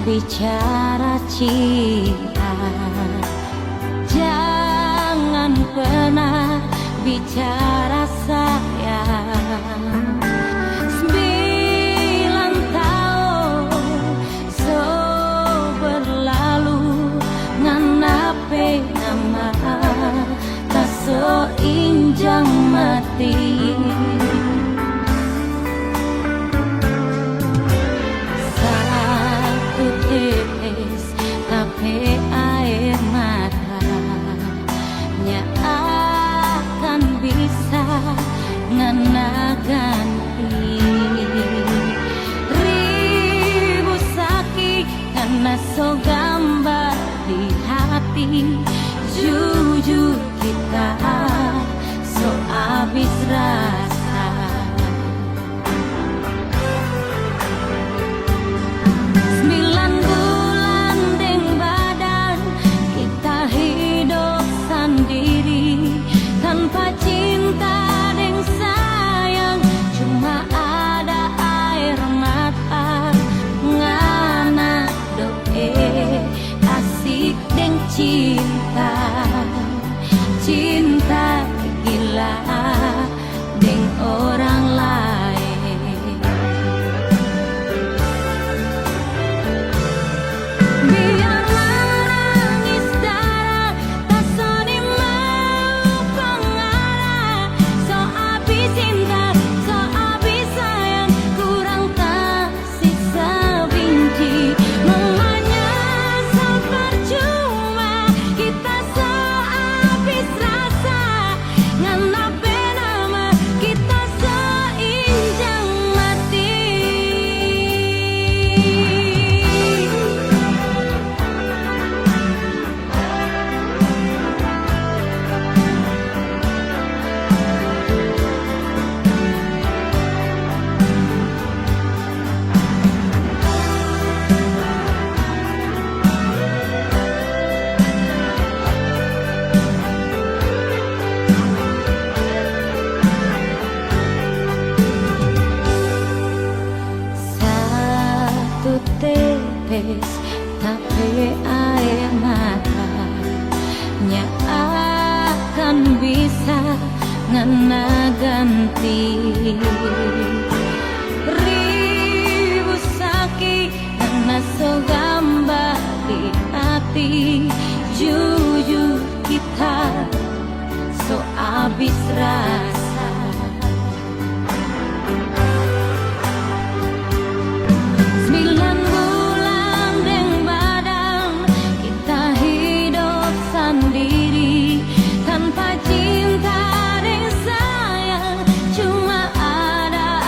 bicara cinta, jangan pernah bicara sayang. 9 tahun so berlalu nganape nama tak so injang mati. Tapi air matanya akan bisa ngana ganti ribu sakit karena so gambar di hati. Jujur kita so habis rasa. 9 bulan deng badan kita hidup sendiri tanpa cinta deng sayang, cuma ada air mata ngana doe asik deng cinta. Cinta gila deng orang lain. Biar menangis darah tak so dimau pengarah. So habis cinta, so habis sayang, kurang kasih sebinci. Mamanya so percuma, kita so habis rasa. Nganape nama kita so injang mati. Satu tetes tapi air matanya akan bisa ngena ganti ribu sakit karena so gambar di hati. Jujur kita so habis rasa. 9 bulan deng badan kita hidup sendiri tanpa cinta deng sayang, cuma ada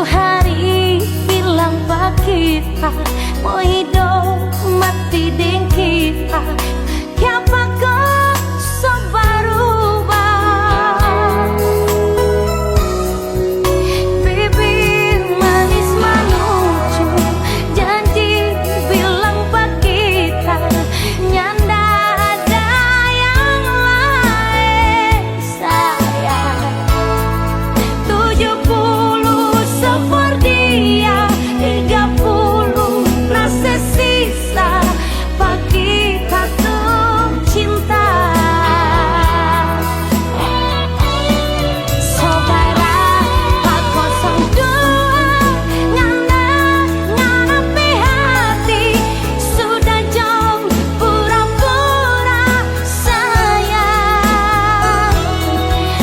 hari hilang pak kita, mau hidup mati deng kita, siapa kau sebarubah. Bibir manis manucu, janji bilang pak kita, nyanda ada yang lain sayang. 70 seperdia, 30 rasa sisa, pak kita tuh cinta. Saudara pak 02 nganapi hati, sudah jauh pura-pura sayang.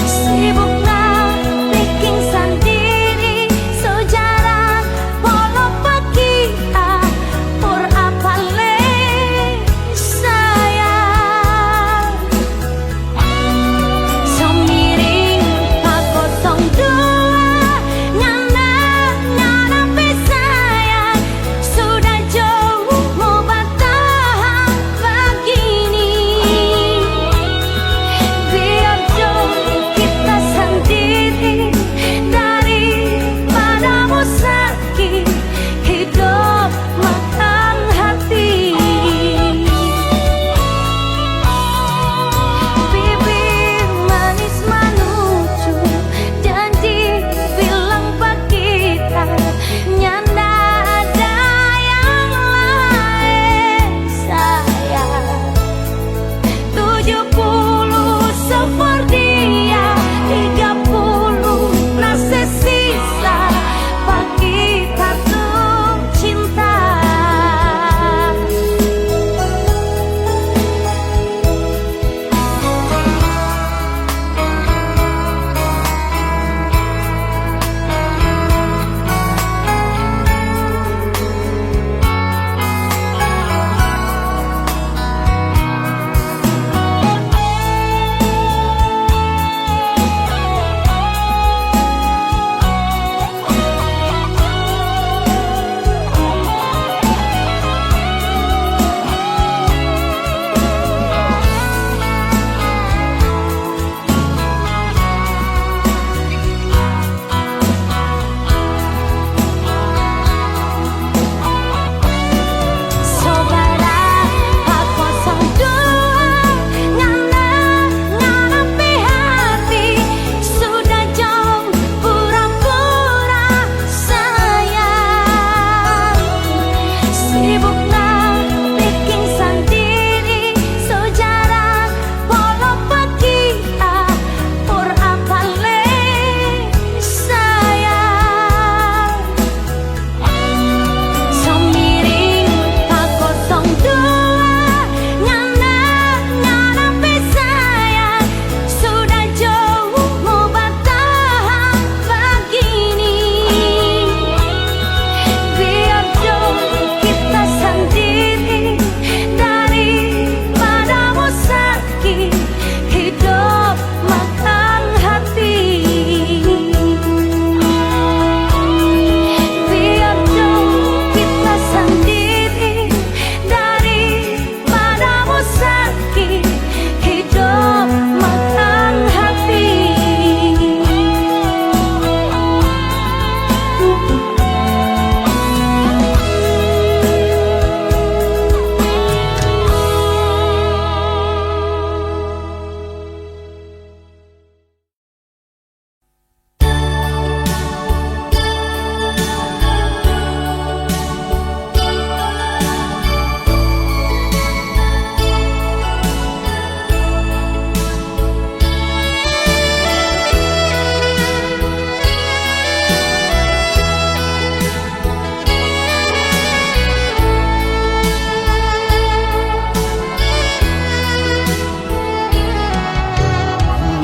Sibuklah bikin sendiri sejarah walau pak kita por apa le sayang. Semiring pak 02 nganapi sayang, sudah jauh mau bertahan begini. Biar jauh kita sendiri daripada sakit hidup makan hati. Bibir manis manucu, janji bilang pak kita, nyanda ada yang lain sayang. 70 seperdia, 30 rasa sisa, pak kita tuh cinta. Saudara pak 02 nganapi hati, sudah jauh pura-pura sayang. Sibuklah bikin sendiri sejarah walau pak kita por apa le sayang. Semiring pak 02 nganapi sayang, sudah jauh mau bertahan begini. Biar jauh kita sendiri daripada sakit hidup makan hati. Biar jauh kita sendiri daripada sakit hidup makan hati.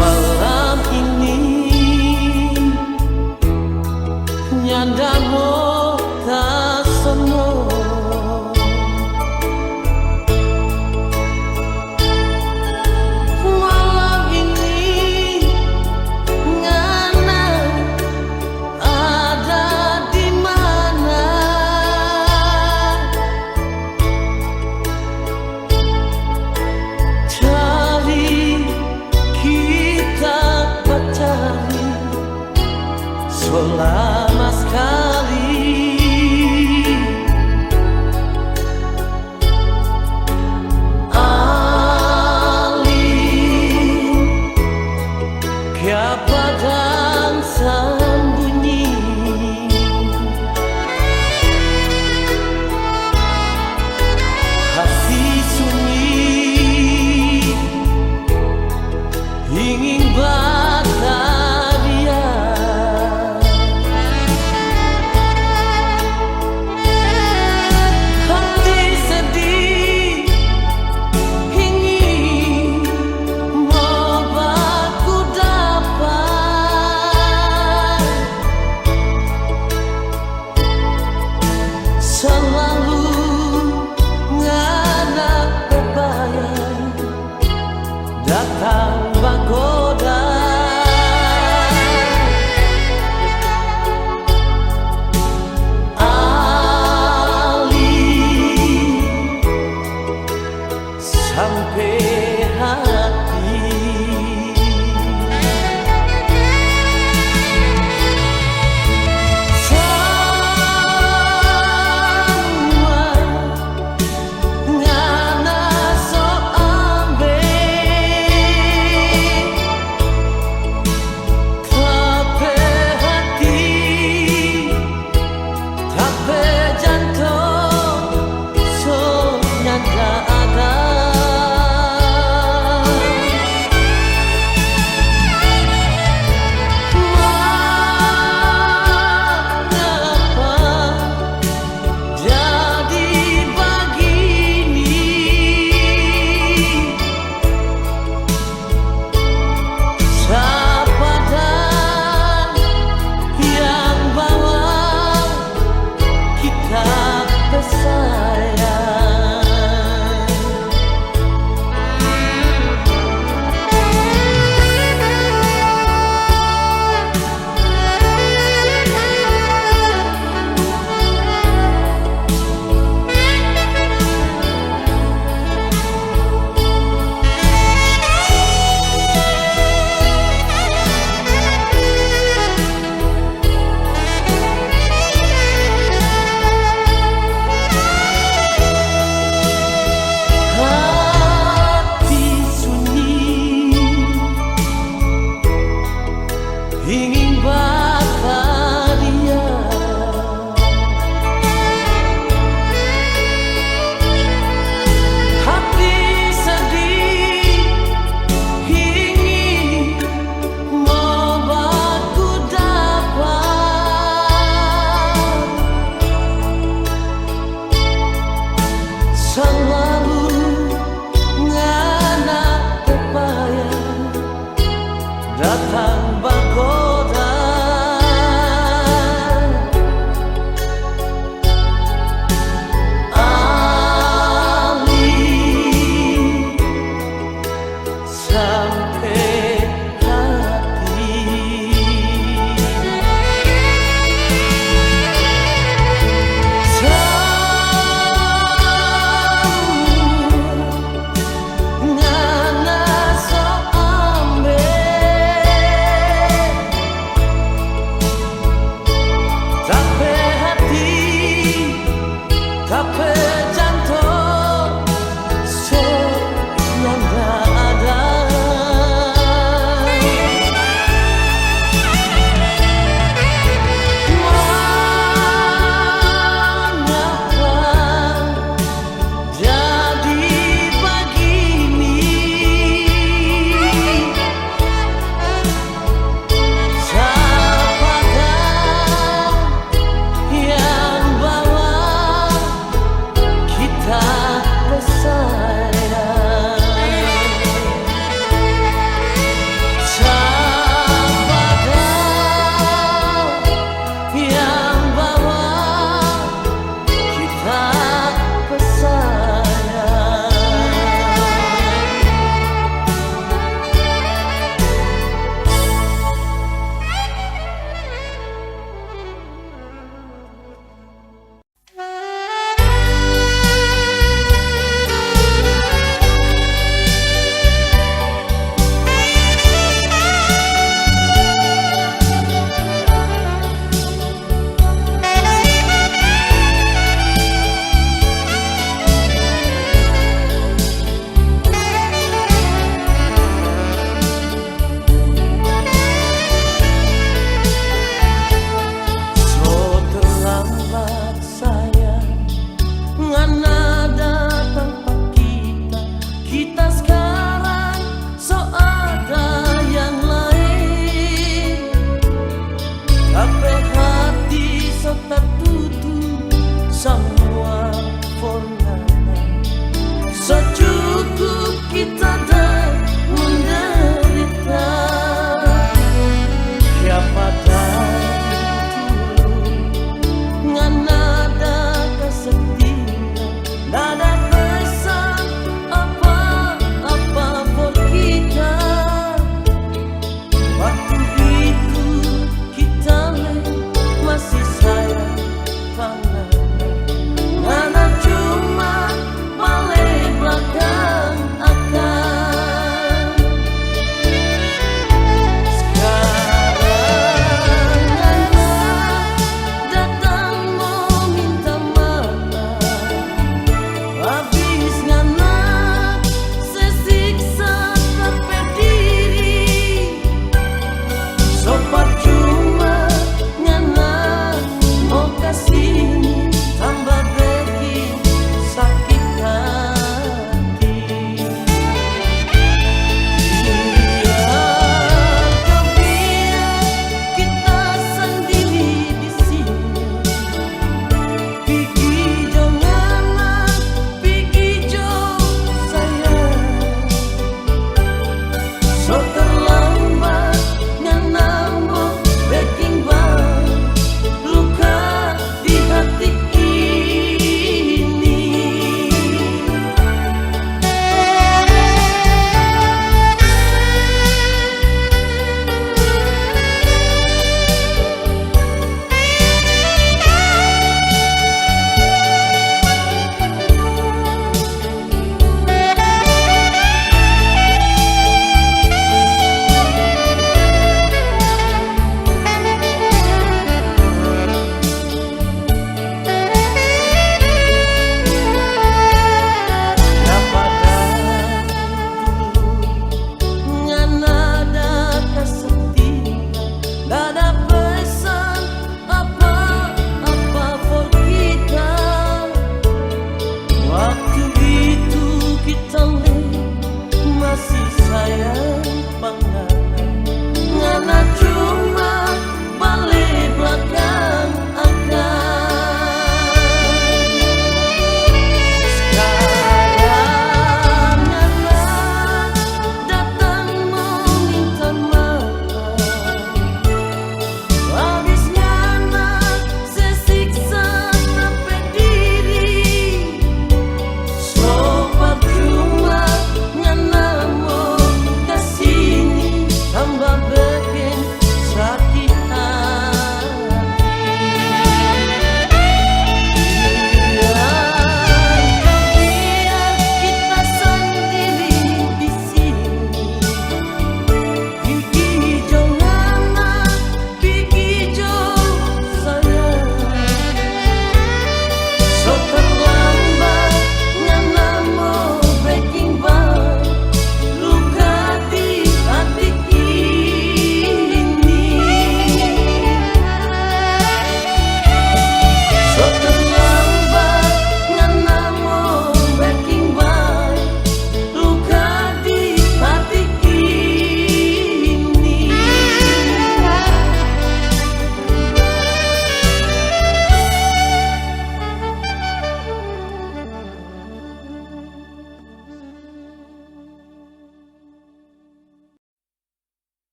Malam ini nyandamu tak semu. Malam ini ngana ada sama sekali. Alih kepadang sembunyi, hati sunyi ingin bahagia.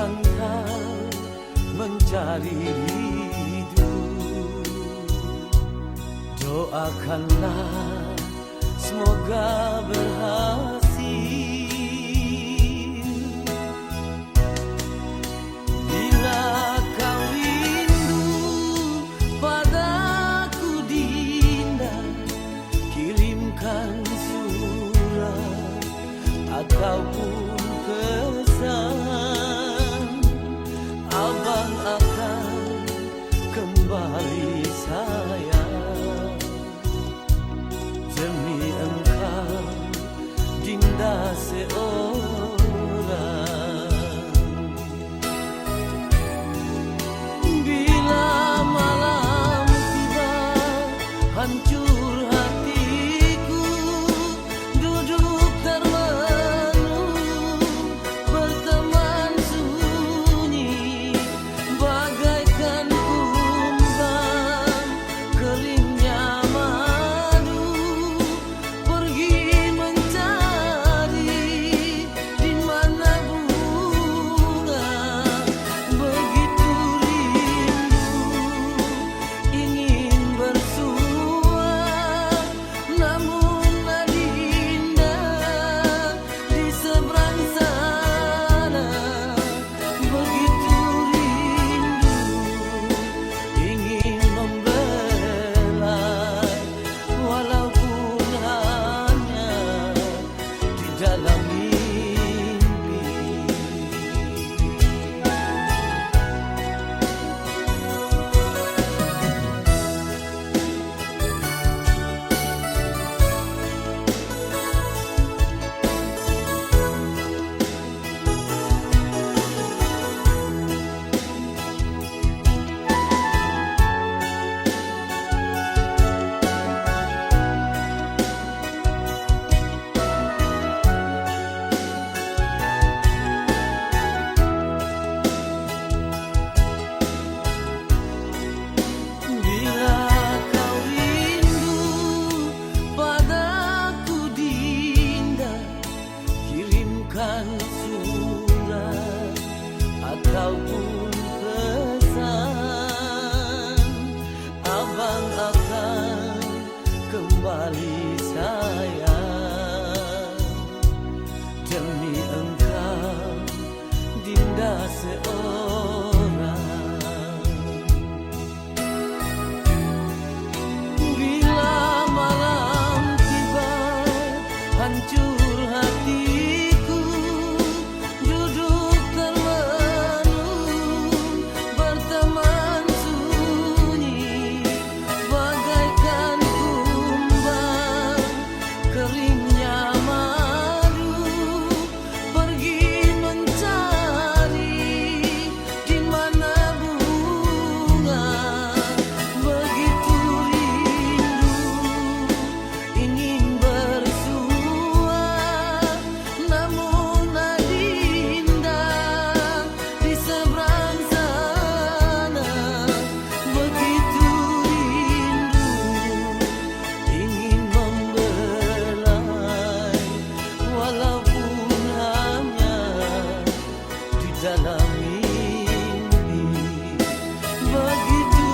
melangkah mencari hidup. Doakanlah semoga berhasil. Bila kau rindu padaku Dinda, kirimkan surat ataupun pesan, abang akan kembali sayang. Demi engkau Dinda seorang. Bila malam tiba hancur hatiku, duduk termenung berteman sunyi, bagaikan kumbang keringnya madu, pergi mencari di mana bunga. Begitu rindu ingin bersua, namun Adinda di seberang sana. Begitu rindu ingin membelai, walaupun hanya di dalam mimpi. Bila kau rindu padaku Dinda, kirimkan surat ataupun pesan, abang akan kembali sayang. Demi engkau Dinda seorang. Bila malam tiba hancur hatiku, duduk termenung berteman sunyi, bagaikan kumbang keringnya madu, pergi mencari di mana bunga. Begitu rindu ingin bersua, namun Adinda di seberang sana. Begitu rindu ingin membelai, walaupun hanya di dalam mimpi. Begitu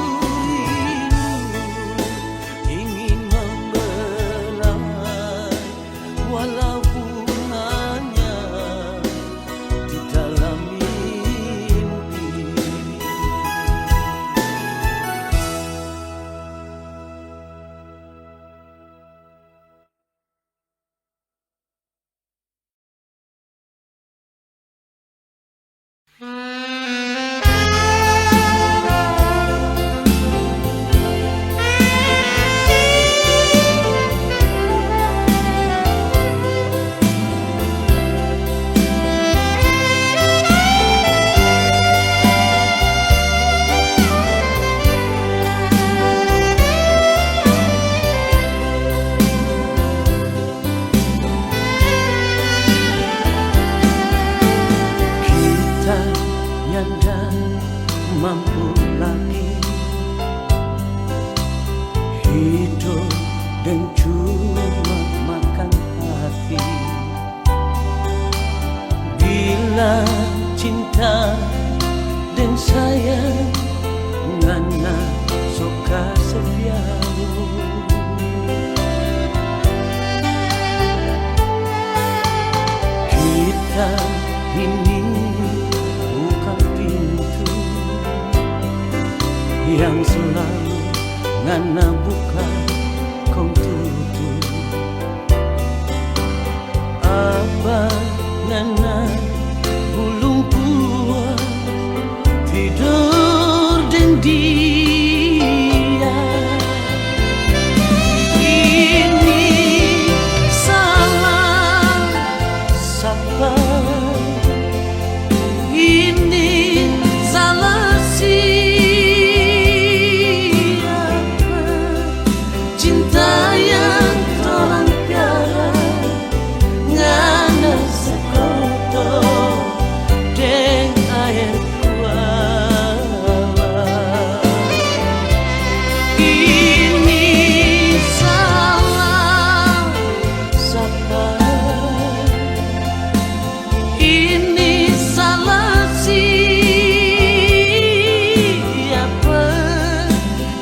rindu ingin membelai, walaupun hanya di dalam mimpi. cinta dan sayang ngana suka seviaro. Kita ini bukan pintu yang selalu ngana buka kau tutup. Apa ngana belum puas tidur dan dia. Ini salah siapa? Ini salah siapa? Cinta yang torang piara ngana sekoto deng air kuala. Ini salah siapa? Ini salah siapa?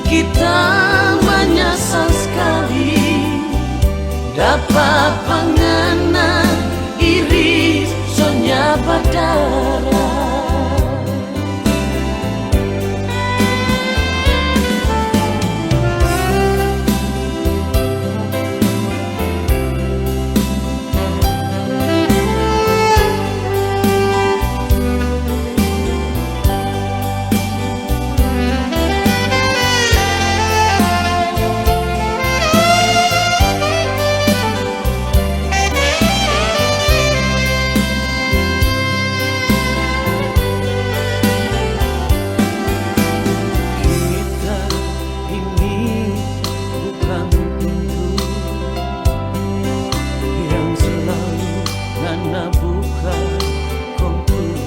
Kita menyesal sekali dapat pengena iri sonya badara. Kita ini bukan pintu yang selalu ngana buka kau tutup.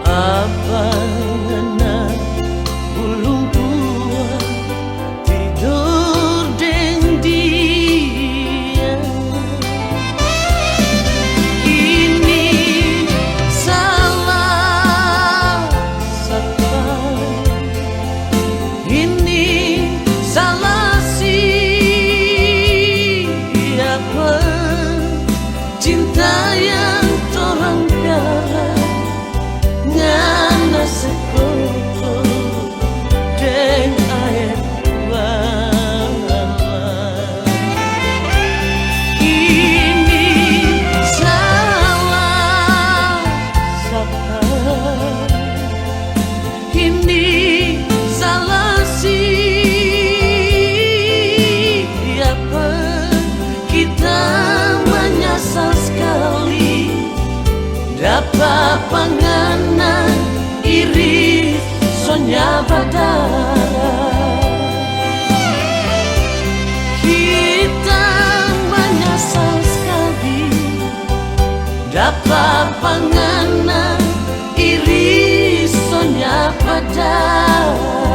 Apa ngana belum puas tidur deng dia. Ini salah siapa? Ini salah siapa? Cinta yang torang piara ngana sekoto deng air kuala. Ini salah siapa? Ini salah siapa? Kita menyesal sekali dapat pengena iri sonya badara. Kita menyesal sekali dapat pengena iri sonya badara.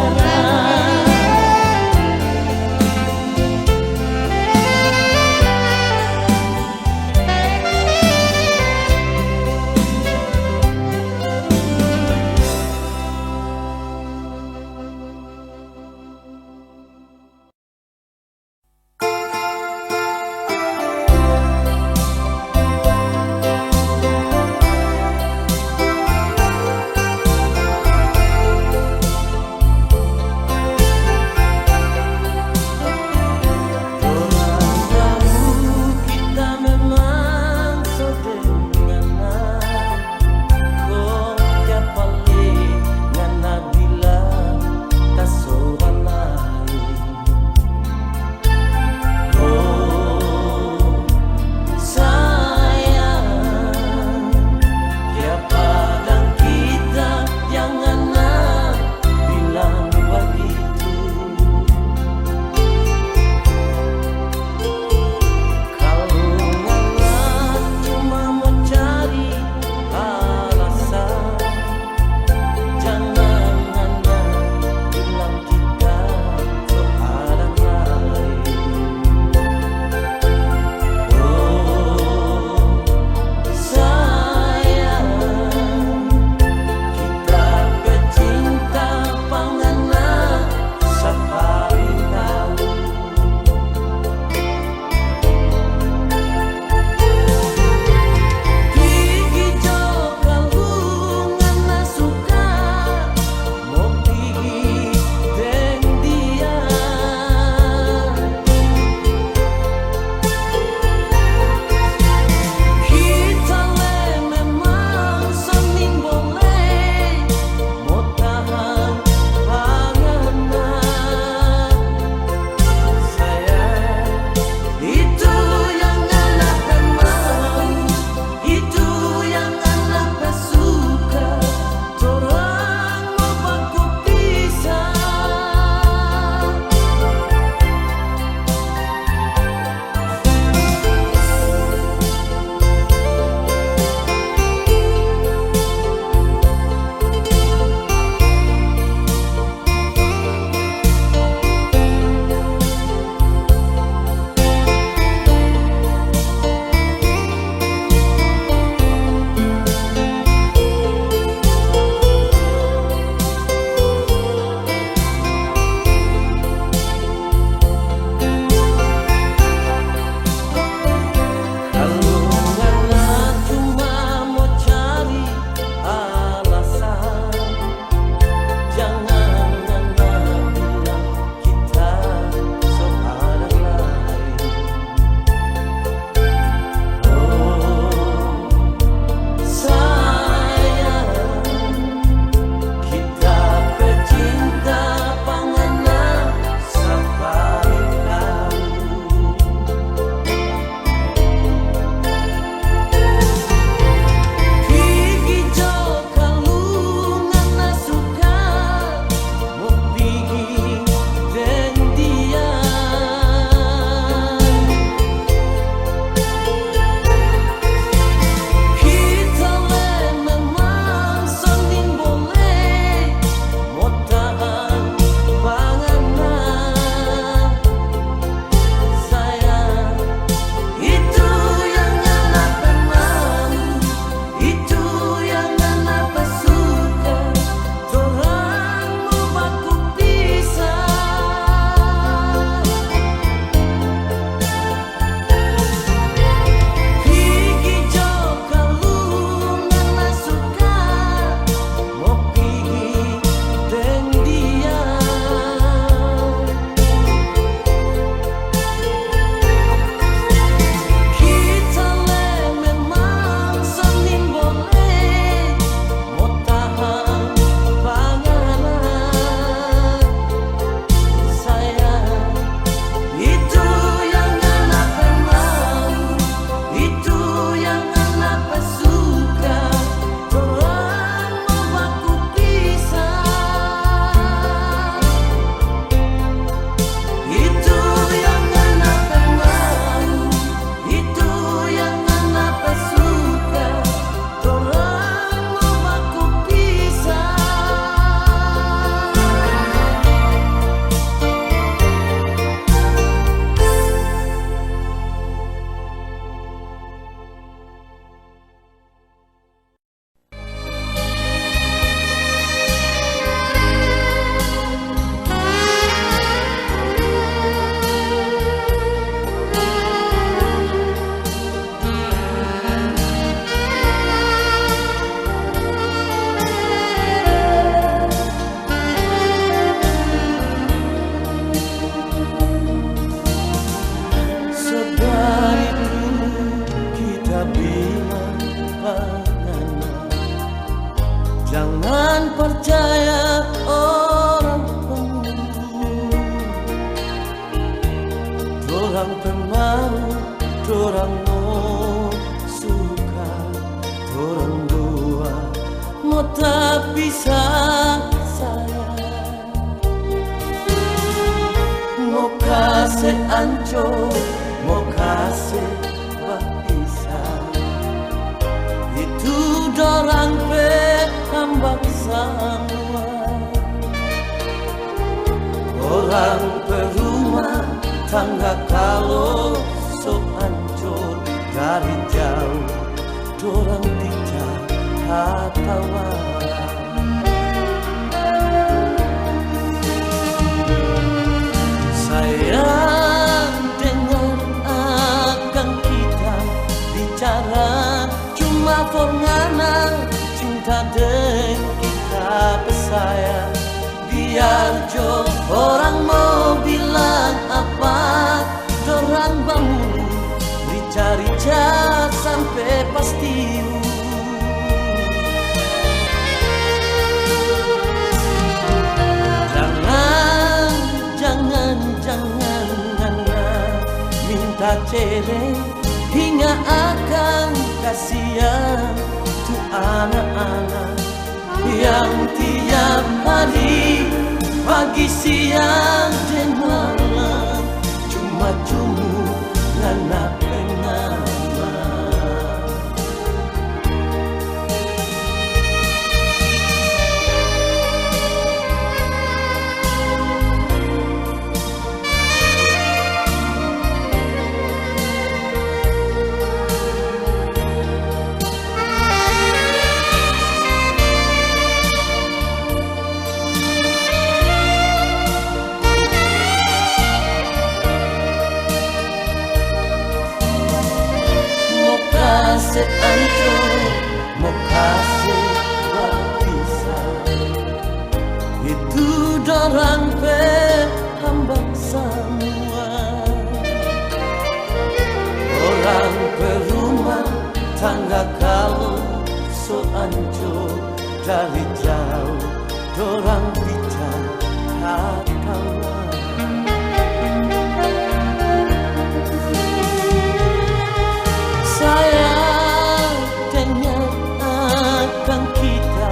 Jangan percaya orang pembunuh. Dorang pemalu, dorang mau suka, dorang dua mau tak bisa sayang. Mau kasih ancur, mau kasih berpisah. Itu dorang hambak semua. Orang perumah tangga kalau so hancur dari jauh, dorang tidak ketawa. Sayang dengar akan kita bicara cuma forngana cinta dan kita bersayang. Biar jo orang mau bilang apa, dorang bangun rica-rica sampai pasti. Jangan Nana minta cerai hingga akan kasihan tuh anak-anak yang tiap hari pagi siang dan malam cuma Nana penama. Kasih ancur, mau kasih berpisah. Itu dorang hambak semua. Orang perumah tangga kalau so ancur dari jauh, dorang bicara katawa. Sayang dengar akan kita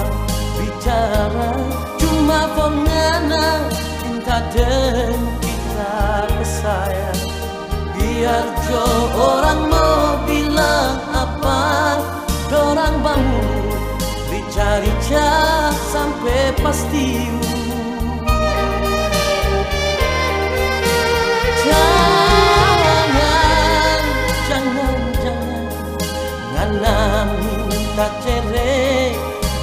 bicara cuma pengana cinta dan kita bersayang. Biar jo orang mau bilang apa, dorang bangun rica-rica sampai pasti. Nana minta cerai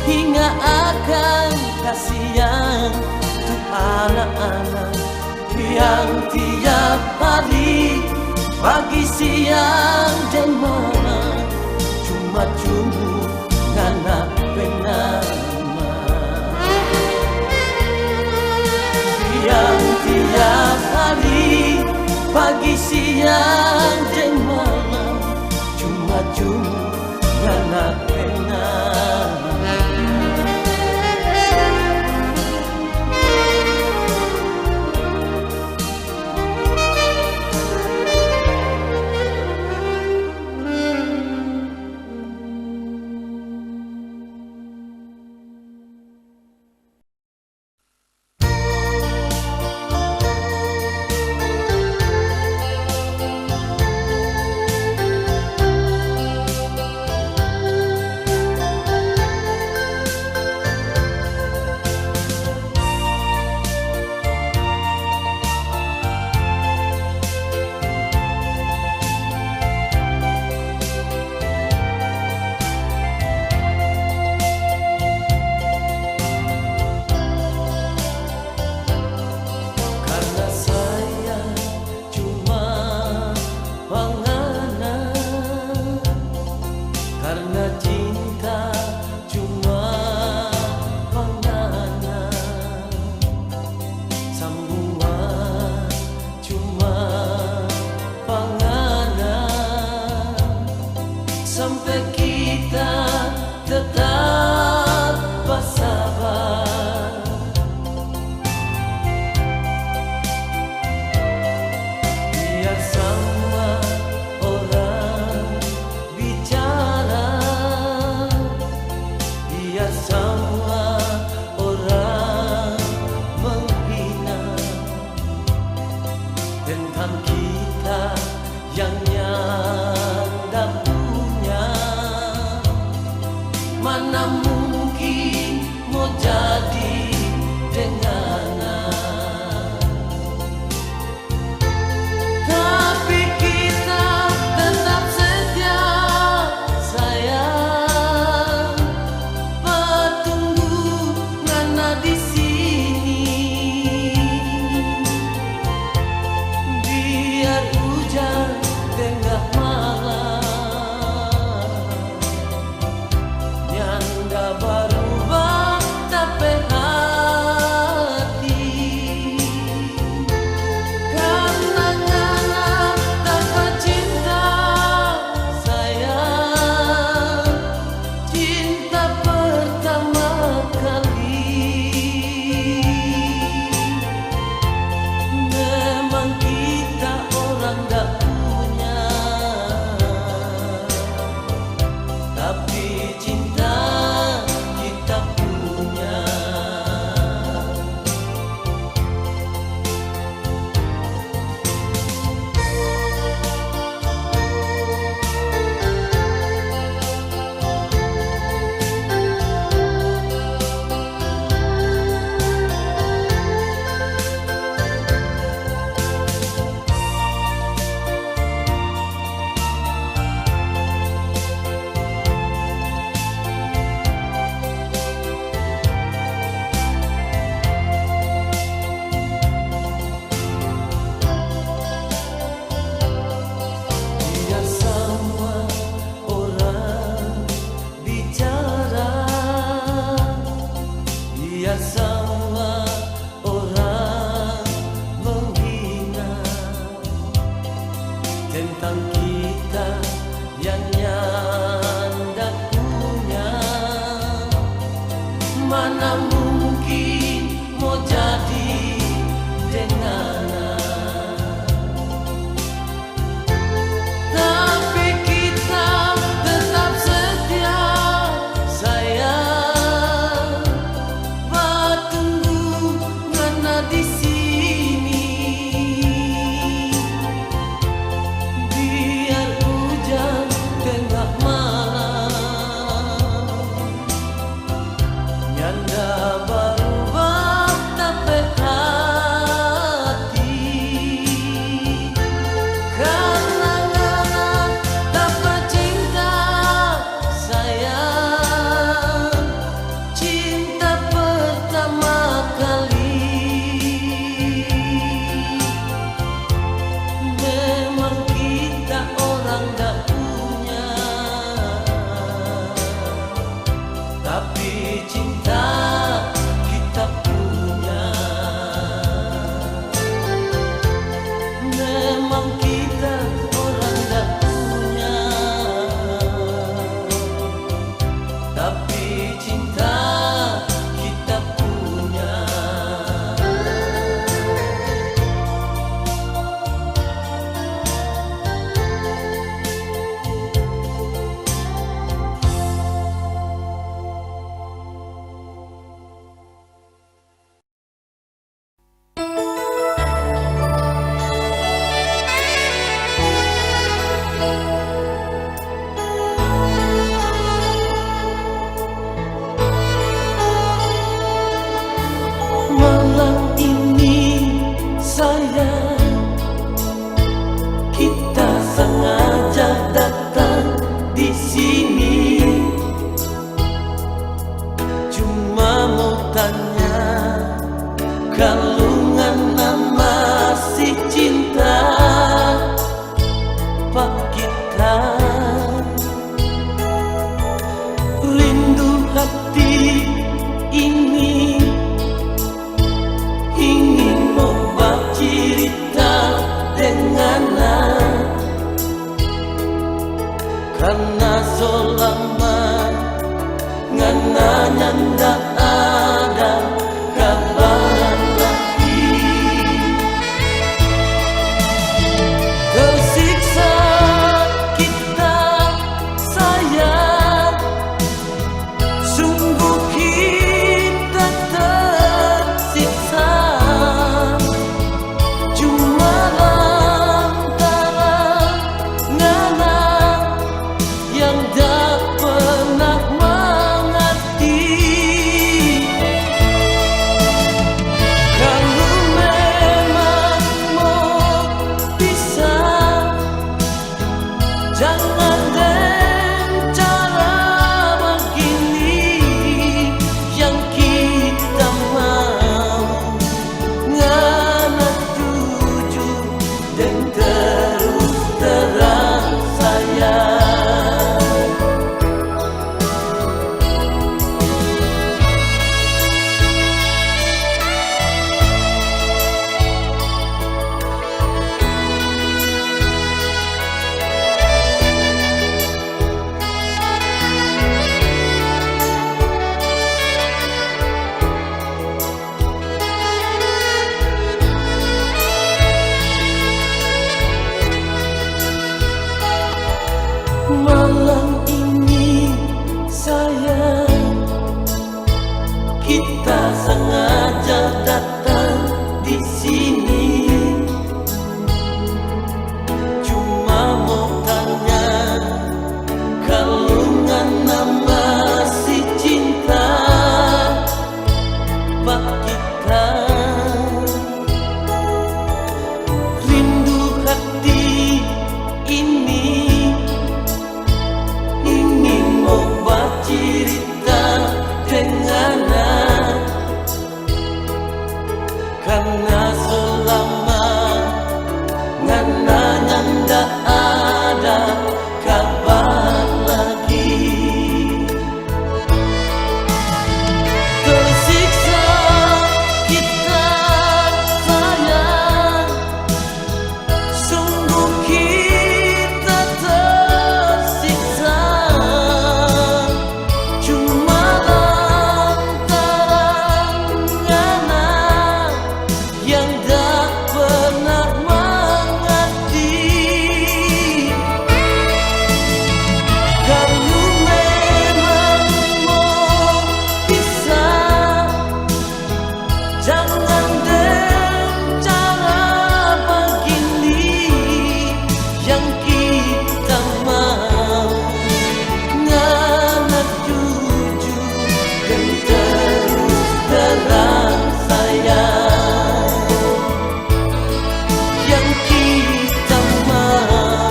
hingga akan kasihan tuh anak-anak yang tiap hari pagi siang dan malam cuma Nana penama. Yang tiap hari pagi siang dan malam cuma Nana penama. mana mungkin mau jadi denganan. Tapi kita tetap setia sayang, bertunggu ngana di sini. Biar hujan tengah malam, nyanda berubah tapi hati. Karena ngana dapat cinta sayang, cinta pertama kali. Memang kita orang tak punya, tapi cinta kita punya. Biar semua orang bicara, biar semua orang menghina tentang kita yang nyanda punya. Mana mungkin mau jadi denganan. Tapi kita tetap setia sayang, bertunggu ngana di sini. Biar hujan tengah malam, nyanda berubah tapi hati. Karena ngana dapat cinta sayang, cinta pertama kali. Memang kita orang tak punya, tapi cinta kita punya. Memang kita orang tak punya, tapi cinta kita punya. Malam ini sayang, kita sengaja datang di sini, cuma mau tanya kalau ngana masih cinta pak kita. Rindu hati ini ingin mau bercerita dengannya, karena selama ngana nyanda ada kabar lagi. Tersiksa kita sayang, sungguh kita tersiksa. Cuma lantaran ngana yang tak pernah mau kita sengaja datang di sini, cuma mau tanya kalau ngana masih cinta pak kita. Rindu hati ini ingin mau bercerita dengannya, karena selama ngana ndak ada kabar lagi. Tersiksa kita sayang, sungguh kita tersiksa, cuma lantaran ngana yang tak pernah mengerti. Kalau memang mau pisah, jangan dengan cara begini. Yang kita mau ngana jujur dan terus terang sayang. Yang kita mau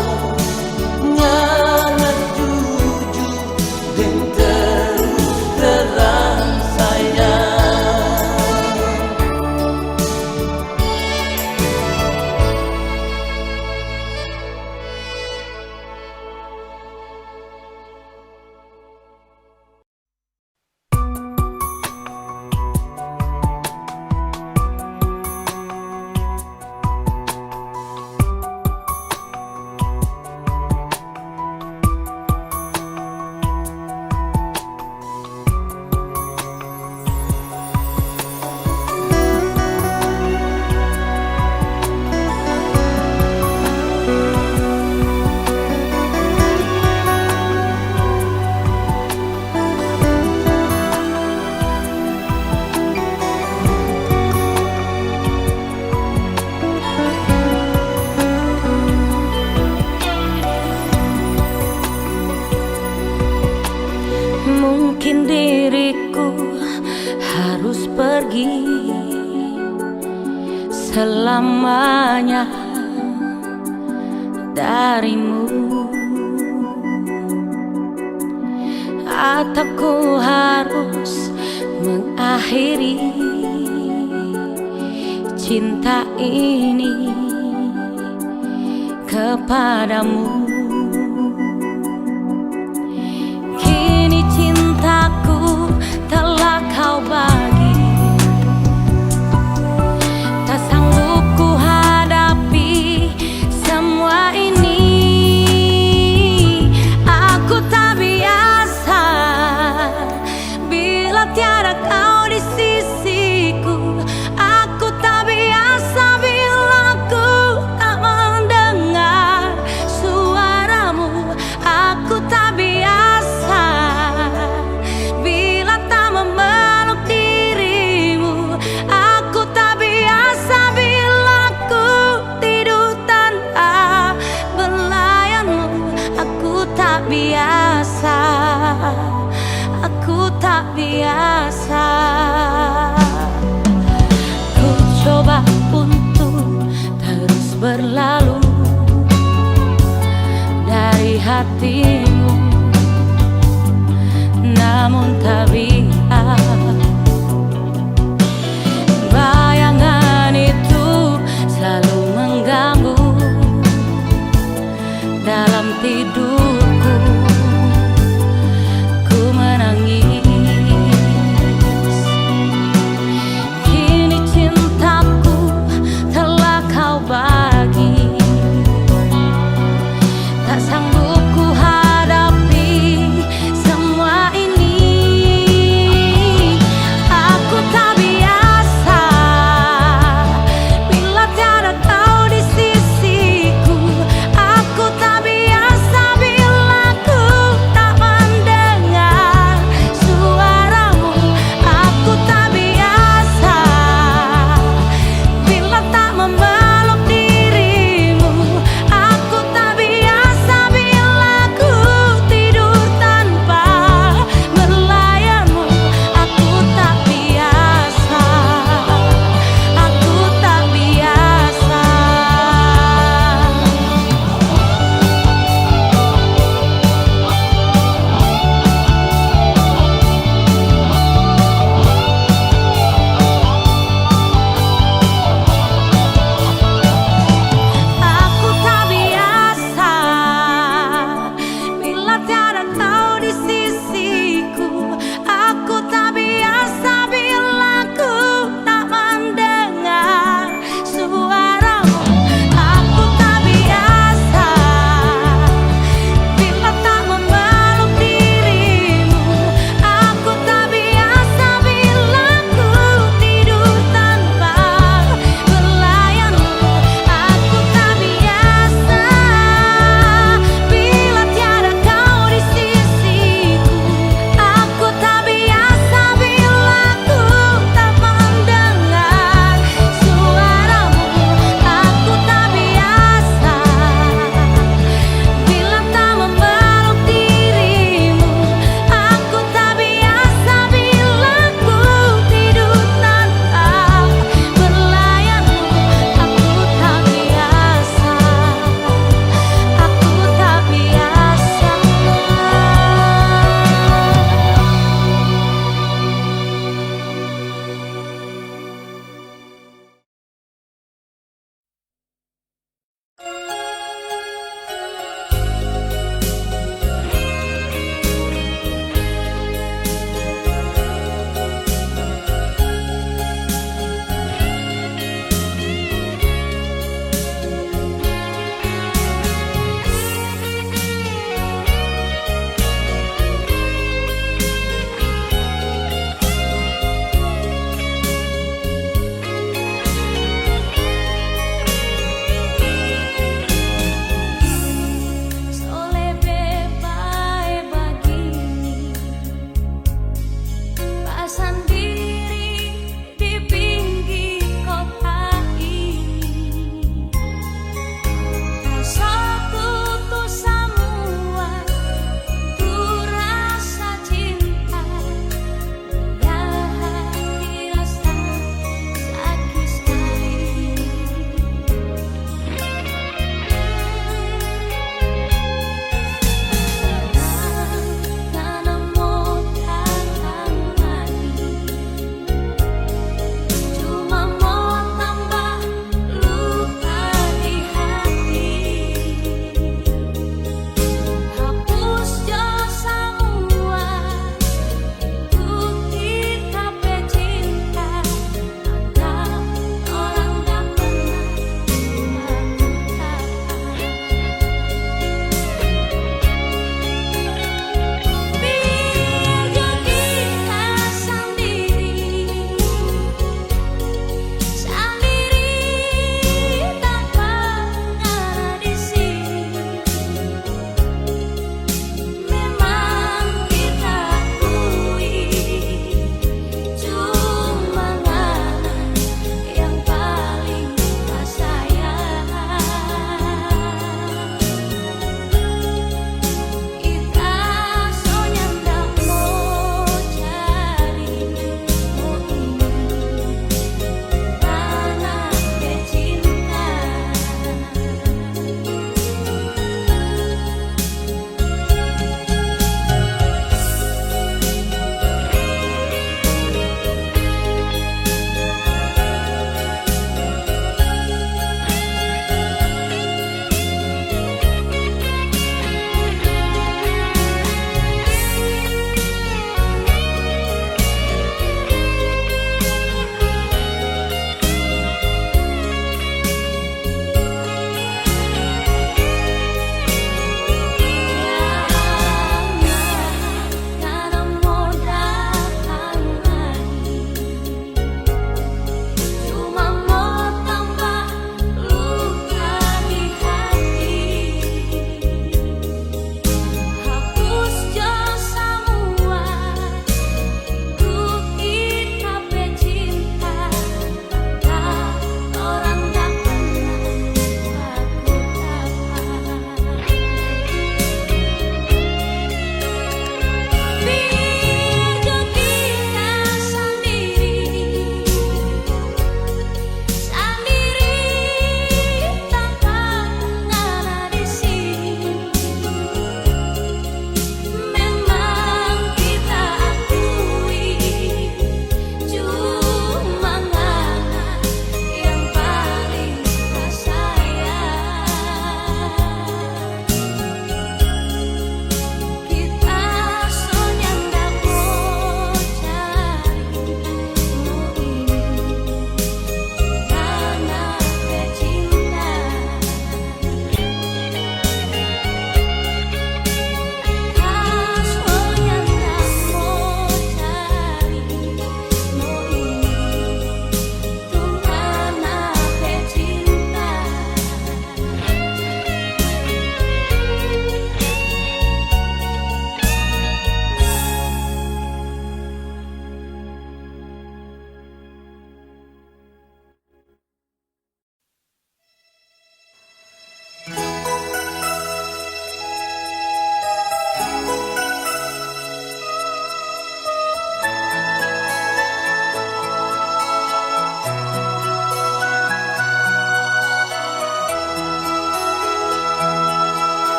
ngana jujur dan terus terang sayang. Mungkin diriku harus pergi selamanya darimu, atau ku harus mengakhiri cinta ini kepadamu. Kini cintaku telah kau bagi, tak sanggup ku hadapi semua ini. Aku tak biasa bila tiada kau di sisiku. Aku tak biasa bila ku tak mendengar suaramu. Aku tak biasa bila tak memeluk dirimu. Aku tak biasa bila ku tidur tanpa belayanmu. Aku tak biasa, aku tak biasa. Ku coba untuk terus berlalu dari hatimu, namun tak bisa. Bayangan itu selalu mengganggu dalam tidurku. Ku menangis. Kini cintaku telah kau bagi, tak sanggup ku hadapi semua ini.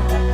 cinta